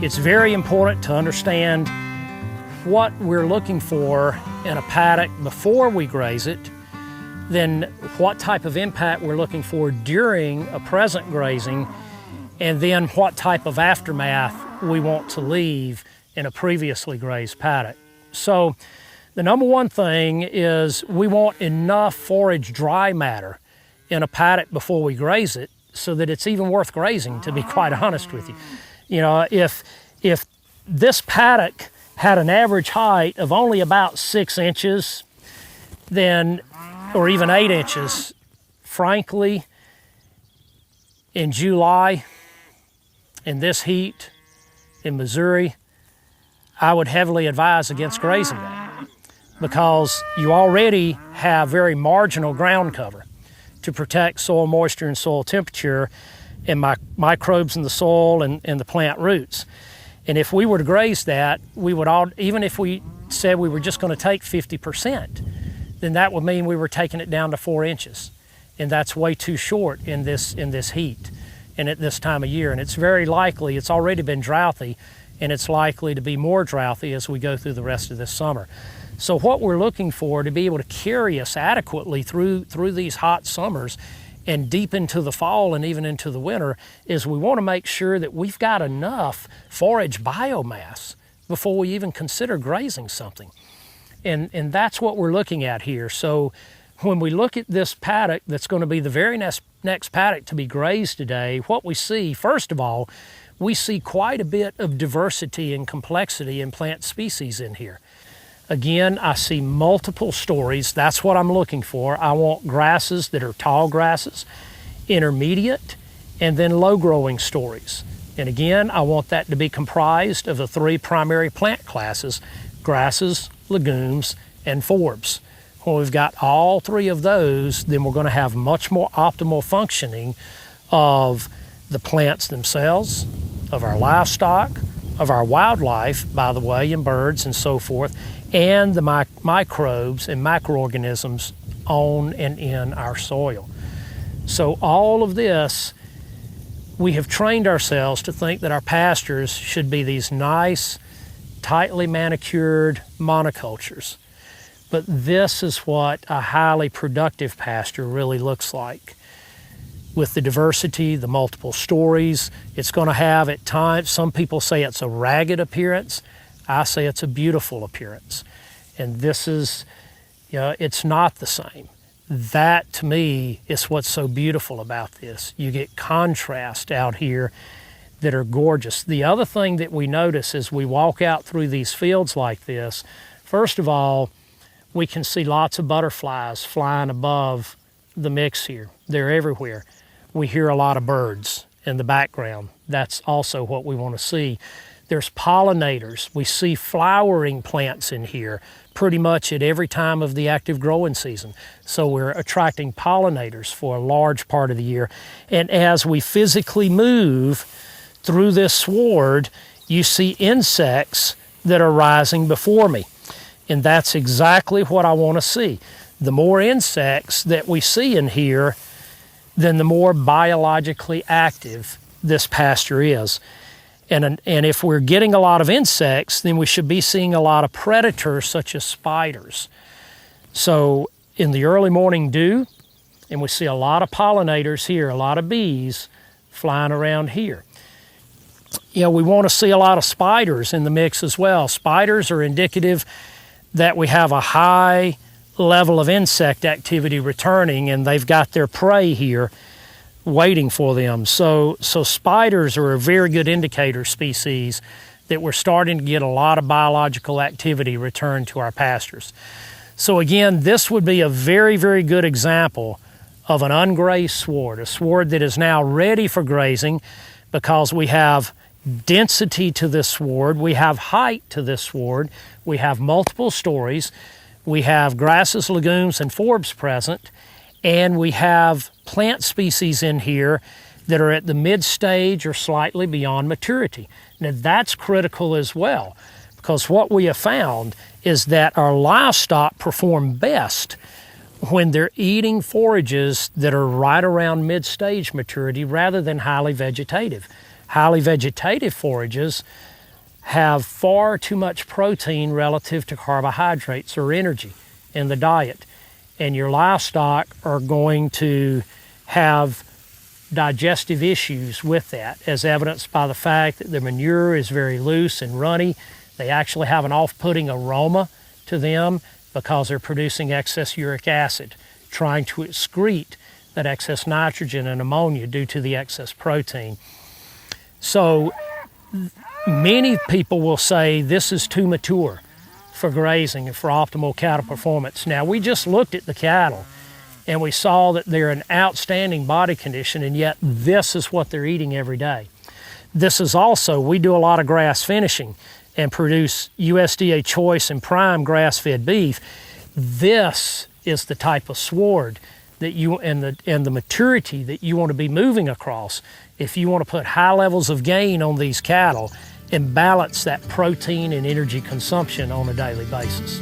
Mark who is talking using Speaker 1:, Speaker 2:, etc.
Speaker 1: It's very important to understand what we're looking for in a paddock before we graze it, then what type of impact we're looking for during a present grazing, and then what type of aftermath we want to leave in a previously grazed paddock. So the number one thing is we want enough forage dry matter in a paddock before we graze it so that it's even worth grazing, to be quite honest with you. You know, if this paddock had an average height of only about 6 inches, then, or even 8 inches, frankly, in July, in this heat, in Missouri, I would heavily advise against grazing that, because you already have very marginal ground cover to protect soil moisture and soil temperature and microbes in the soil and the plant roots. And if we were to graze that, we would even if we said we were just going to take 50%, then that would mean we were taking it down to 4 inches. And that's way too short in this heat and at this time of year. And it's very likely, it's already been drouthy, and it's likely to be more drouthy as we go through the rest of this summer. So what we're looking for to be able to carry us adequately through these hot summers and deep into the fall and even into the winter is we want to make sure that we've got enough forage biomass before we even consider grazing something. And that's what we're looking at here. So when we look at this paddock that's going to be the very next paddock to be grazed today, what we see, first of all, we see quite a bit of diversity and complexity in plant species in here. Again, I see multiple stories. That's what I'm looking for. I want grasses that are tall grasses, intermediate, and then low-growing stories. And again, I want that to be comprised of the 3 primary plant classes: grasses, legumes, and forbs. When we've got all 3 of those, then we're going to have much more optimal functioning of the plants themselves, of our livestock, of our wildlife, by the way, and birds and so forth, and the microbes and microorganisms on and in our soil. So all of this, we have trained ourselves to think that our pastures should be these nice, tightly manicured monocultures. But this is what a highly productive pasture really looks like. With the diversity, the multiple stories, it's going to have at times, some people say it's a ragged appearance. I say it's a beautiful appearance. And this is, it's not the same. That, to me, is what's so beautiful about this. You get contrast out here that are gorgeous. The other thing that we notice as we walk out through these fields like this, first of all, we can see lots of butterflies flying above the mix here. They're everywhere. We hear a lot of birds in the background. That's also what we want to see. There's pollinators. We see flowering plants in here pretty much at every time of the active growing season. So we're attracting pollinators for a large part of the year. And as we physically move through this sward, you see insects that are rising before me. And that's exactly what I want to see. The more insects that we see in here, then the more biologically active this pasture is. And if we're getting a lot of insects, then we should be seeing a lot of predators such as spiders. So in the early morning dew, and we see a lot of pollinators here, a lot of bees flying around here. We want to see a lot of spiders in the mix as well. Spiders are indicative that we have a high level of insect activity returning, and they've got their prey here waiting for them. So spiders are a very good indicator species that we're starting to get a lot of biological activity returned to our pastures. So again, this would be a very, very good example of an ungrazed sward, a sward that is now ready for grazing because we have density to this sward, we have height to this sward, we have multiple stories, we have grasses, legumes, and forbs present, and we have plant species in here that are at the mid-stage or slightly beyond maturity. Now that's critical as well, because what we have found is that our livestock perform best when they're eating forages that are right around mid-stage maturity rather than highly vegetative. Highly vegetative forages have far too much protein relative to carbohydrates or energy in the diet. And your livestock are going to have digestive issues with that, as evidenced by the fact that the manure is very loose and runny. They actually have an off-putting aroma to them because they're producing excess uric acid, trying to excrete that excess nitrogen and ammonia due to the excess protein. So many people will say this is too mature for grazing and for optimal cattle performance. Now, we just looked at the cattle and we saw that they're in outstanding body condition, and yet this is what they're eating every day. This is also, we do a lot of grass finishing and produce USDA choice and prime grass-fed beef. This is the type of sward that you and the maturity that you want to be moving across if you want to put high levels of gain on these cattle and balance that protein and energy consumption on a daily basis.